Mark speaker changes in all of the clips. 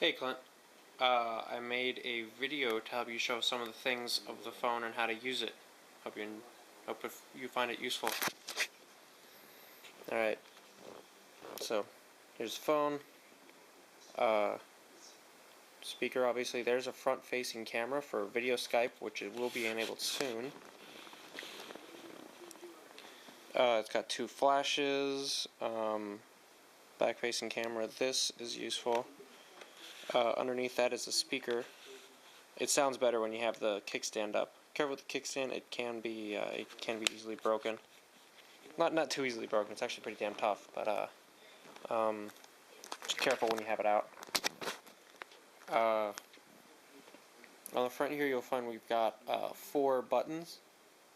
Speaker 1: Hey Clint, I made a video to help you show some of the things of the phone and how to use it. Hope you find it useful. Alright, so here's the phone, speaker obviously. There's a front-facing camera for video Skype, which it will be enabled soon. It's got two flashes, back-facing camera. This is useful. Underneath that is a speaker. It sounds better when you have the kickstand up. Careful with the kickstand; it can be easily broken. Not too easily broken. It's actually pretty damn tough, but just careful when you have it out. On the front here, you'll find we've got 4 buttons.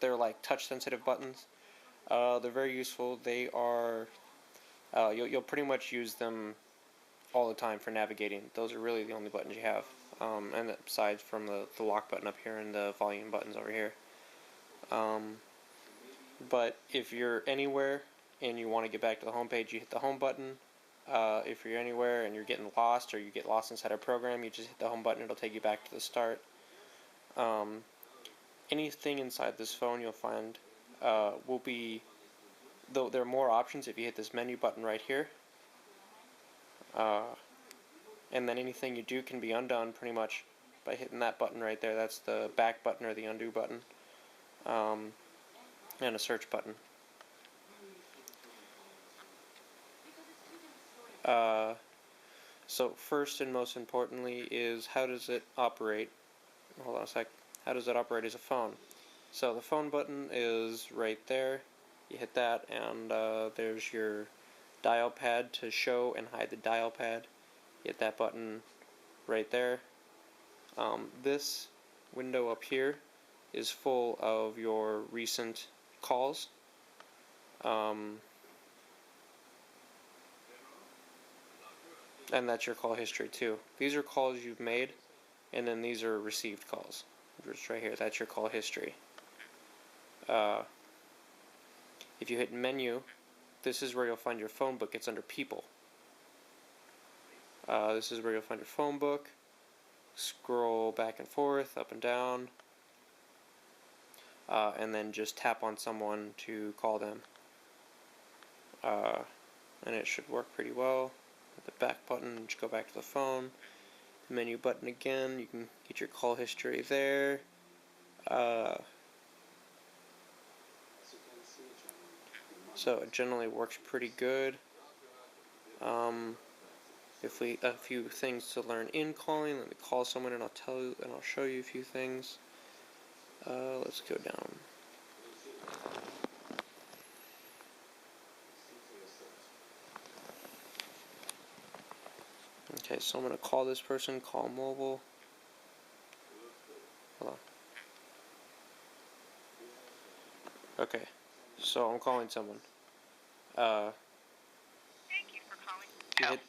Speaker 1: They're like touch-sensitive buttons. They're very useful. They are you'll pretty much use them all the time for navigating. Those are really the only buttons you have, and aside from the lock button up here and the volume buttons over here. But if you're anywhere and you want to get back to the home page, you hit the home button. If you're anywhere and you're getting lost, or you get lost inside a program, you just hit the home button. It'll take you back to the start. Anything inside this phone you'll find will be, though there are more options if you hit this menu button right here. And then anything you do can be undone pretty much by hitting that button right there. That's the back button or the undo button. And a search button. So first and most importantly is, how does it operate? Hold on a sec. How does it operate as a phone? So the phone button is right there. You hit that, and there's your dial pad to show and hide the dial pad. Hit that button right there. This window up here is full of your recent calls. And that's your call history too. These are calls you've made, and then these are received calls. Just right here, that's your call history. If you hit menu, this is where you'll find your phone book. It's under people. This is where you'll find your phone book. Scroll back and forth, up and down, and then just tap on someone to call them. And it should work pretty well. The back button, just go back to the phone. The menu button again, you can get your call history there. So it generally works pretty good. A few things to learn in calling. Let me call someone and I'll show you a few things. Let's go down. Okay, so I'm going to call this person, call mobile. Hold on. Okay, so I'm calling someone.
Speaker 2: Thank you for calling.
Speaker 1: You hit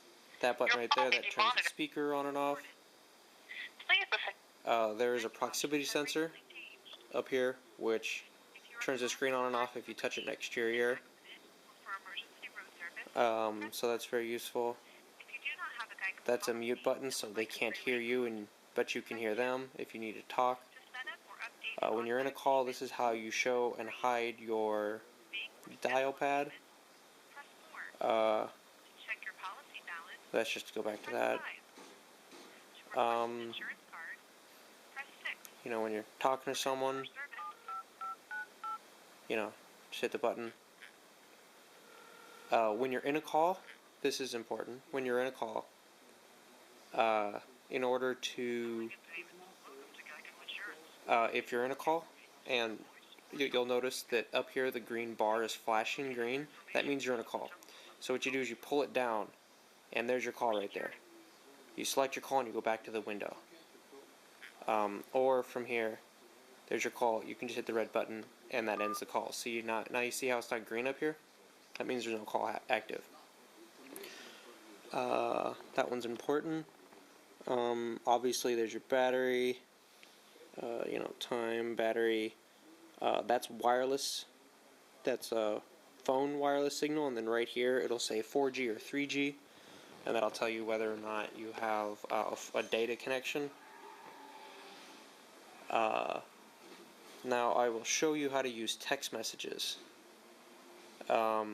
Speaker 1: that button right there, that turns the speaker on and off. There is a proximity sensor up here, which turns the screen on and off if you touch it next to your ear. So that's very useful. That's a mute button, so they can't hear you, but you can hear them if you need to talk. When you're in a call, this is how you show and hide your dial pad. Let's just go back to that. When you're talking to someone, just hit the button. When you're in a call, this is important. When you're in a call, in order to, if you're in a call, and you'll notice that up here the green bar is flashing green, that means you're in a call. So what you do is you pull it down, and there's your call right there. You select your call and you go back to the window. Or from here, there's your call. You can just hit the red button, and that ends the call. See, now you see how it's not green up here? That means there's no call active. That one's important. Obviously there's your battery, time, battery. That's wireless. That's a phone wireless signal, and then right here it'll say 4G or 3G. and that'll tell you whether or not you have a data connection. Now I will show you how to use text messages. So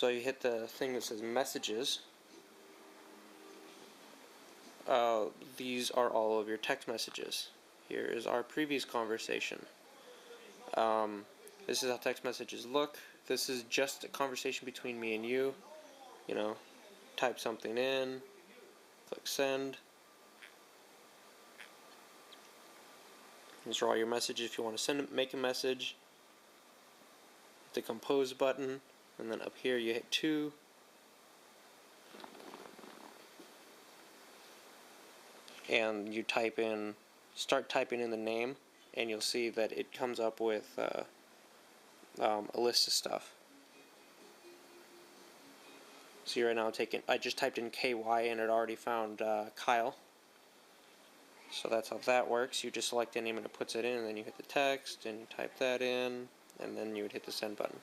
Speaker 1: you hit the thing that says messages. These are all of your text messages. Here is our previous conversation. This is how text messages look. This is just a conversation between me and you. You know, type something in, click send. These are all your messages. If you want to make a message, hit the compose button, and then up here you hit 2. And you start typing in the name, and you'll see that it comes up with a list of stuff. See right now I just typed in KY and it already found Kyle. So that's how that works. You just select a name and it puts it in, and then you hit the text and you type that in, and then you would hit the send button.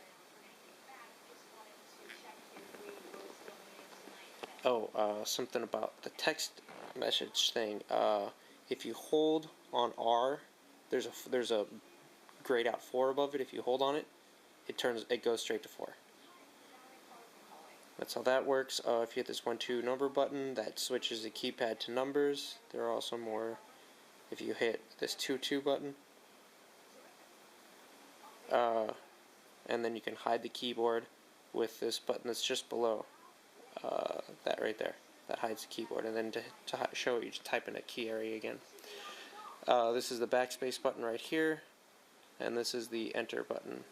Speaker 1: Something about the text message thing. If you hold on R, there's a grayed out 4 above it. If you hold on it, it goes straight to 4. That's how that works. If you hit this 1-2 number button, that switches the keypad to numbers. There are also more. If you hit this 2-2 button, and then you can hide the keyboard with this button that's just below that right there. That hides the keyboard, and then to show it, you just type in a key area again. This is the backspace button right here, and this is the enter button.